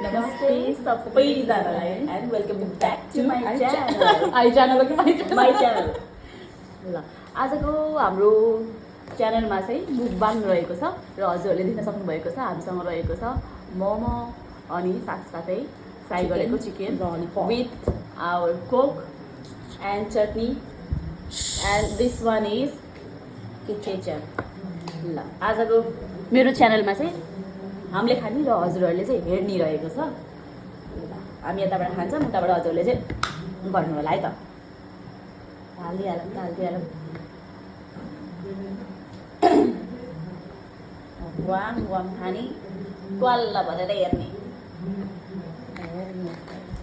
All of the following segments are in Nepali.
नमस्ते सबैजनालाई and welcome back to my channel my channel. ल आजको हाम्रो च्यानलमा चाहिँ मुकबाङ रहेको छ र हजुरहरूले देख्न सक्नुभएको छ हामीसँग रहेको छ मोमो अनि साथसाथै फ्राई गरेको chicken with our Coke and chutney and this one is ketchup. ल आजको मेरो च्यानलमा चाहिँ हामीले खाने र हजुरहरूले चाहिँ हेर्ने रहेको छ। हामी यताबाट खान्छौँ उताबाट हजुरहरूले चाहिँ गर्नु होला है त। हालिदिइहालौँ वाम वाम खाने क्वाल्ल भनेर हेर्ने।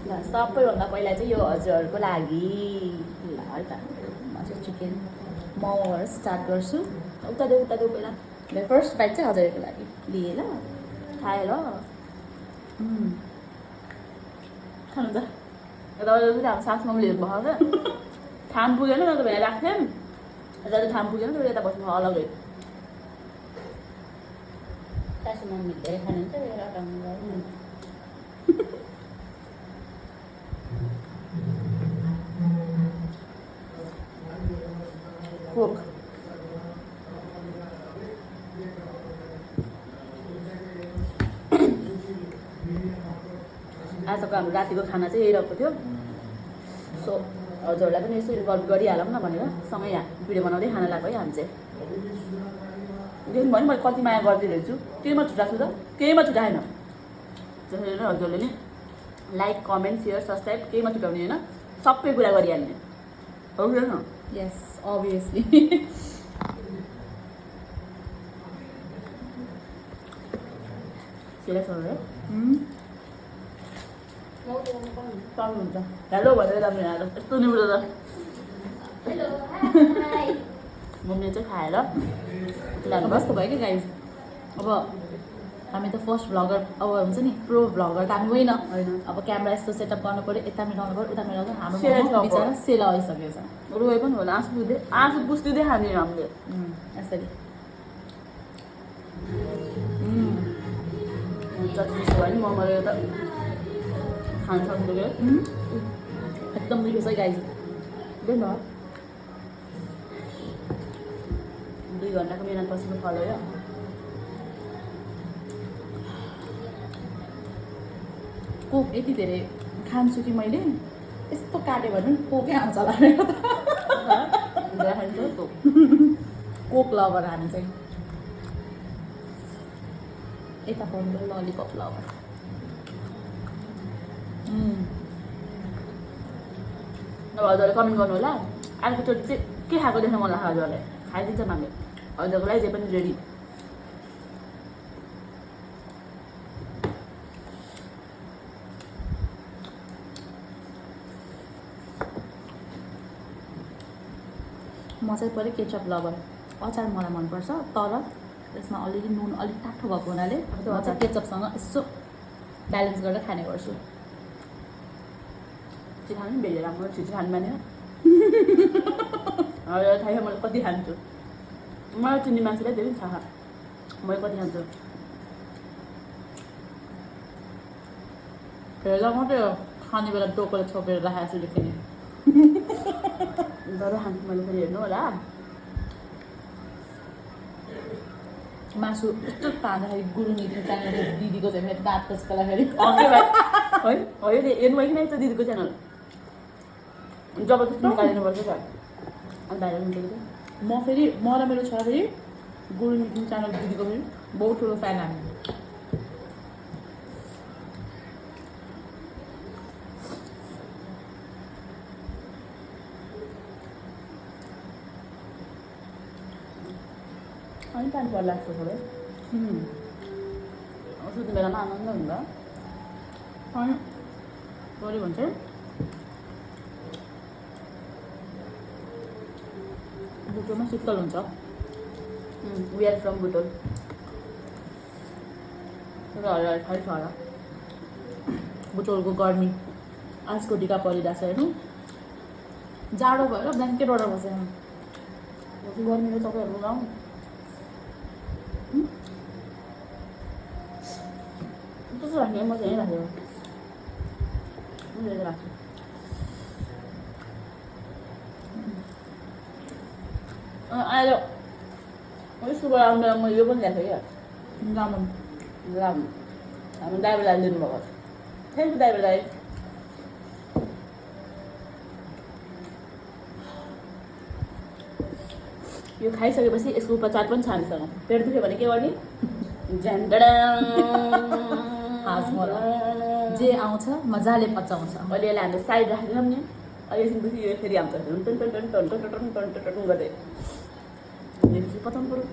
ल सबैभन्दा पहिला चाहिँ यो हजुरहरूको लागि ल है त म चाहिँ चिकन मोमोहरू स्टार्ट गर्छु। उता देऊ पहिला फर्स्ट बाइट चाहिँ हजुरहरूको लागि लिएँ ल खाएँ ल। खानु त यता हाम्रो सासमा पनि लिनु भएको क्या ठाम पुगेन न त भने राख्थ्यौँ यता त ठाम पुगेन त यता बस्नु अलग्गै। सासु मम्मी धेरै खानुहुन्छ कोक आजको हाम्रो रातिको खाना चाहिँ यही रहेको थियो। सो हजुरहरूलाई पनि यसो इन्भल्भ गरिहालौँ न भनेर सँगै भिडियो बनाउँदै खाना लाग्यो है हामी चाहिँ। देख्नु भयो नि मैले कति माया गरिदिरहेको छु। केहीमा छुट्टाएको छु त केहीमा छुट्टाएन। जसरी नै हजुरले नि लाइक कमेन्ट सेयर सब्सक्राइब केहीमा छुट्याउने होइन सबै कुरा गरिहाल्ने हो कि होइन। यस अभियसली सिरियस हो पाउनुहुन्छ हेलो भनेर जानु यस्तो निम्रो त मम्मीले चाहिँ खाएर लानु कस्तो भयो कि गाइज। अब हामी त फर्स्ट भ्लगर अब हुन्छ नि प्रो भ्लगर त हामी होइन अब क्यामेरा यस्तो सेटअप गर्नु पऱ्यो यता मिलाउनु पऱ्यो उता मिलाउँदा हाम्रो बिचरा सेल आइसकेको छ। रोए पनि होला आँसु पुस्दिँदै खाने हामीले यसरी चटनी भयो नि मोमोले त खानु सक्नु एकदम मिठो छ गाइज। देख्नु न 2 घन्टाको मेहनत पछिको फल हो यो। कोक यति धेरै खान्छु कि मैले यस्तो काट्यो भने कोकै आउँछ होला मेरो त कोक लभर हामी चाहिँ यता पाउनु ललिपप लभर। अब हजुरले कमेन्ट गर्नु होला अर्कोचोटि चाहिँ के खाएको देख्न मन लाग्छ हजुरलाई खाइदिन्छौँ हामीले हजुरको लागि जे पनि रेडी। म चाहिँ पहिले केचप लभर अचार मलाई मनपर्छ तर त्यसमा अलिअलि नुन अलिक टाठो भएको हुनाले म चाहिँ केचपसँग यसो ब्यालेन्स गरेर खाने गर्छु। छिटो खानु बेलेर राम्रो छिटो खानु माने हजुर थाहा छ मैले कति खान्छु। मलाई चिन्ने मान्छेलाई धेरै पनि थाहा मैले कति खान्छु। हेर्दा मात्रै खाने बेला टोकोले छोपेर राखेको छु लेख्ने तर खान्छु मैले फेरि हेर्नु होला। मासु यस्तो तान्दाखेरि गुरुङ इटिङ च्यानल दिदीको चाहिँ मेरो दाँत त्यसको लागि है हेर्नु भयो किन यस्तो दिदीको च्यानल जबरजस्ती निकालिदिनुपर्छ त अनि भाइरल हुन्छ कि म फेरि म र मेरो छोरा फेरि गुरुङ इटिङ च्यानल दिदीको फेरि बहुत ठुलो फ्यान हामी। अनि पानी पर्ला जस्तो थोरै सुत्ने बेलामा आनन्द हुन्छ। अनि गऱ्यो भने चाहिँ बुटोलमा शीतल हुन्छ। वी आर फ्रम बुटोल र खै छ होला बुटोलको गर्मी आजको टिका परिरहेछ हेर्नु जाडो भएर ब्ल्याङ्केट order बसेन गर्मीले तपाईँहरू गाउँ कस्तो राख्ने म चाहिँ राख्छु म राख्छु आज स्कुलबाट आउँदा म यो पनि ल्याएको क्या रामन हाम्रो ड्राइभर दाइ लिनुभएको थ्याङ्क यू ड्राइभर दाइ यो खाइसकेपछि यसको उपचार पनि छ हामीसँग पेट दुख्यो भने के गर्ने जे आउँछ मजाले पचाउँछ अलिअलि हामीले साइड राखिदिउँ नि अलिकति यो फेरि आउँछ गर्दै पचाउनु पऱ्यो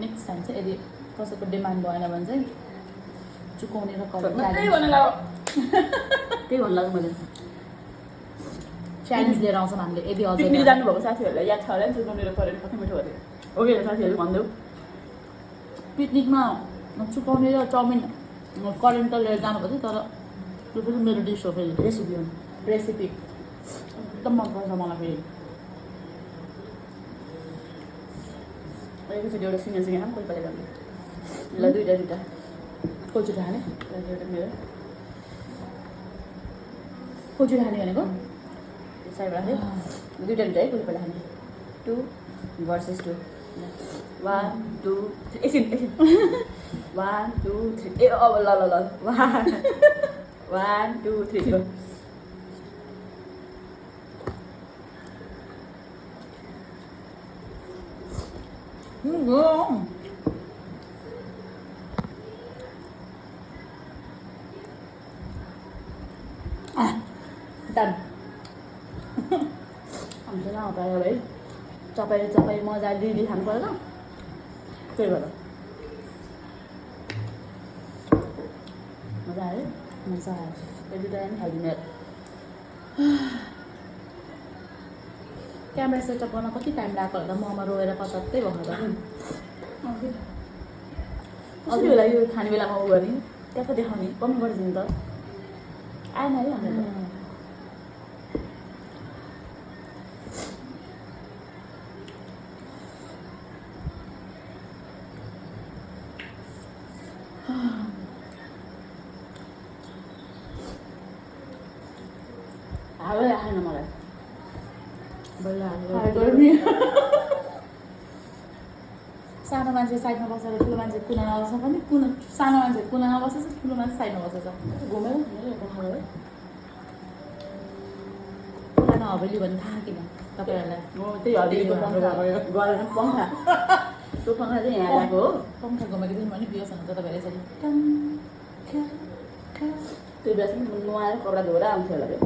नेक्स्ट टाइम चाहिँ यदि कसैको डिमान्ड भएन भने चाहिँ चुकाउने र त्यही भन्नु लाग्यो मैले च्यालेन्ज लिएर आउँछौँ हामीले यदि पिकनिक हजुर जानुभएको साथीहरूलाई याद छ होला नि चुकाउने र करेन्ट कति मिठो अरे ओके साथीहरू भनिदेऊ पिकनिकमा चुकाउने र चाउमिन करेन्ट त लिएर जानुपर्छ तर त्यो पनि मेरो डिस हो फेरि रेसिपी हो रेसिपी एकदम मनपर्छ मलाई फेरि एकैचोटि एउटा सिङ्गल खाऊँ कोही पालि गर्ने ल दुइटा कोचुटा खाने एउटा मेरो कोचुटा खाने भनेको साइड राख्यो दुइटा है कोही पालि खाने 2 versus 2 1 2 3 एकछिन 1 2 3 ए अब ल 1 2 3 go डन हुन्छ न प्रायः है चपाई मजाले लिली खानु पर्यो त्यही भएर मजा आयो मजा आयो एभ्री टाइम खाइदिने क्यामेरा सेटअप गर्न कति टाइम लाग्यो होला ममा रोएर पचात्तै भयो त कसरी बेला यो खाने बेलामा उ गर्ने त्यहाँ त देखाउने कमी गरिदिनु त आएन है हाम्रो हालै आएन मलाई बल्ल सानो मान्छे साइडमा बसेर ठुलो मान्छे कुनामा बस्छ पनि सानो मान्छे कुनामा बसेछ ठुलो मान्छे साइडमा बसेछ घुम्यो पुरानो हवेली भन्ने थाहा किन तपाईँहरूलाई त्यही हवेलीको पङ्खा गरेर पङ्खा त्यो पङ्खा चाहिँ यहाँ आएको हो पङ्खा घुमेको दिन भने बियोस हुन्छ तपाईँहरू यसरी त्यो बेलासम्म नुहाएर कपडा धोएर आउँथ्यो होला क्या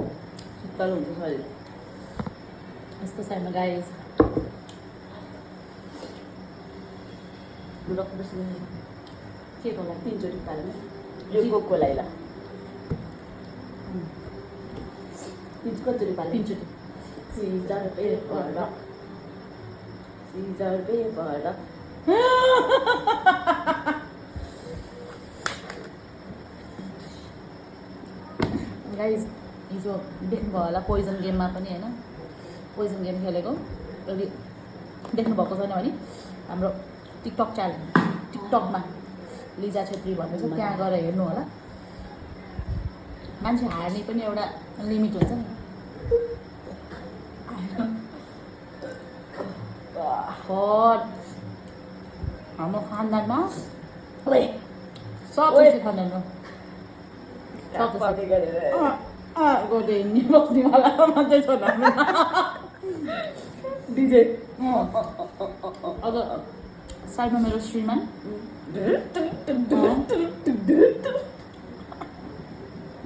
शीतल हुन्छ शरीर यस्तो साइडमा गाई के होला 3 चोटि पाल्ने यो कोकको लाइला 3 कतिचोटि पाल्ने 3 चोटि सिजर पेपर गाइज हिजो देख्नुभयो होला पोइजन गेममा पनि होइन पोइजन गेम खेलेको यदि देख्नुभएको छैन भने हाम्रो टिकटक च्यानल टिकटकमा लिजा छेत्री भन्ने छ त्यहाँ गएर हेर्नु होला मान्छे हार्ने पनि एउटा लिमिट हुन्छ नि हाम्रो खानदानमा सब खानदानमा गोटे हिँड्ने बस्नेवाला मात्रै छ डिजे अब साइडमा मेरो श्रीमान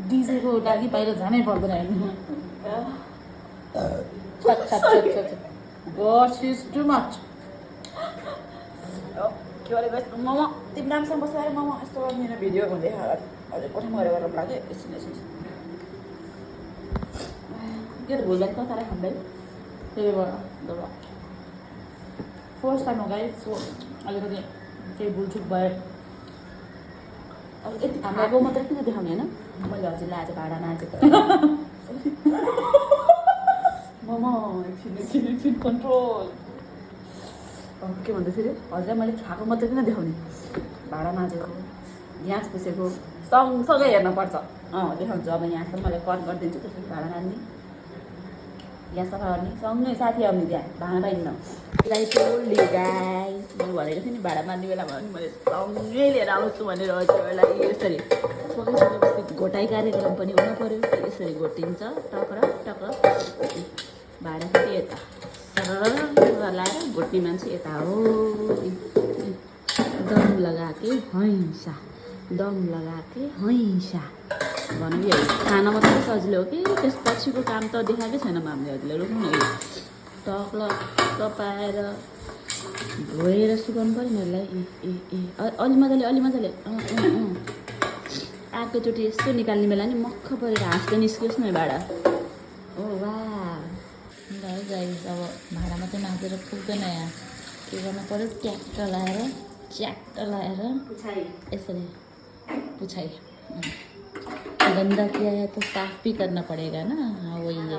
डिजेको लागि बाहिर जानै पर्दैन हेर्नु Gosh, she's too much. के गरेको मोमो तिमी नामसँग बसेर मोमो यस्तो मेरो भिडियो हुँदै हजुर कोठामा गएर गरौँ लाग्यो एकछिन के त भुल्दैन त तारा खाँदै त्यही भएर फर्स्ट टाइम हो गाई सो अलिकति केही भुलचुक भयो अब यति हाम्रो मात्रै किन देखाउने होइन मैले हजुरलाई आज भाडा नाचेको मोमो एकछिन कन्ट्रोल के भन्दैछु अरे हजुर मैले खाएको मात्रै किन देखाउने भाँडा माझेको ग्यास पुसेको सँगसँगै हेर्नुपर्छ देखाउँछु अब यहाँसम्म मलाई कट गरिदिन्छु त्यसपछि भाँडा मान्ने ग्यास सफा गर्ने सँगै साथी आउने त्यहाँ भाँडा पाइन्न गाई टोल्यो गाई मैले भनेको थिएँ नि भाँडा मान्ने बेला भयो नि मैले सँगै लिएर आउँछु भनेर हजुरहरूलाई यसरी सकेपछि घोटाइ कार्यक्रम पनि हुनु पऱ्यो यसरी घोटिन्छ टक्र टक्र भाँडा फेरि यता लाएर घोट्ने मान्छे यता हो दम लगाके हैसा दम लगाके हैसा भन्नु खाना मात्रै सजिलो हो कि त्यसपछिको काम त देखाएकै छैन हामीले हजुरले रोक्नु न टक्ल टपाएर धोएर सुकाउनु पऱ्यो नि यसलाई अलि मजाले अर्कोचोटि यस्तो निकाल्ने बेला नि मक्ख परेर हाँस्दै निस्कियोस् न भाडा ओ वा ल गाइस अब भाँडा मात्रै माझेर पुग्दैन यहाँ के गर्नु पऱ्यो ट्याक्क लाएर यसरी पुछाइ गंदा किया है तो साफ भी करना पड़ेगा ना वही है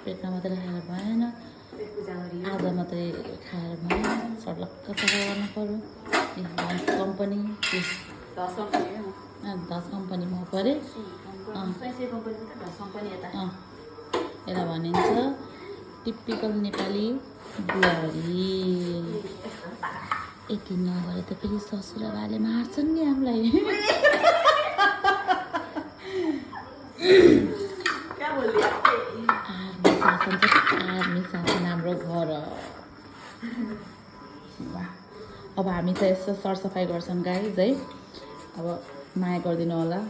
पेटमा मात्रै खाएर भएन आधा मात्रै खाएर भएन सडलक्क सफा गर्नु पऱ्यो कम्पनी दस कम्पनीमा पऱ्यो यसलाई भनिन्छ टिपिकल नेपाली बुहारी यति नगरे त फेरि ससुराबाले मार्छन् नि हामीलाई आर्मी शासन हाम्रो घर अब हामी चाहिँ यसो सरसफाइ गर्छौँ गाइज है अब माया गरिदिनु होला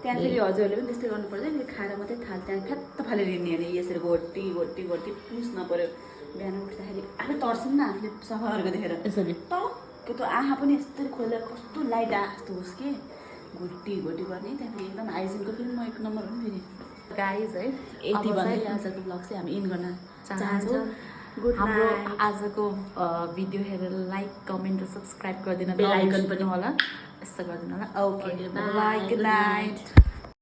त्यहाँ फेरि हजुरहरूले पनि त्यस्तै गर्नु पर्दैन खाएर मात्रै थाल त्यहाँ फ्यात्त फालेर हिँड्ने अरे यसरी घोटी पुस्न पऱ्यो बिहान उठ्दाखेरि आफै तर्छौँ न आफूले सफा गरेको देखेर यसरी टक्क त्यो आँखा पनि यस्तरी खोलेर कस्तो लाइट आँखा जस्तो होस् कि घोटी गर्ने त्यहाँ फेरि एकदम हाइजिनको फेरि म 1 नम्बर हो नि फेरि गाइज है यति भन्दै आजको ब्लग चाहिँ हामी इन गर्न चाहन्छौँ हाम्रो आजको भिडियो हेरेर लाइक कमेन्ट र सब्सक्राइब गरिदिनु बेल आइकन पनि होला यस्तो गरिदिनु होला ओके बाई गुड नाइट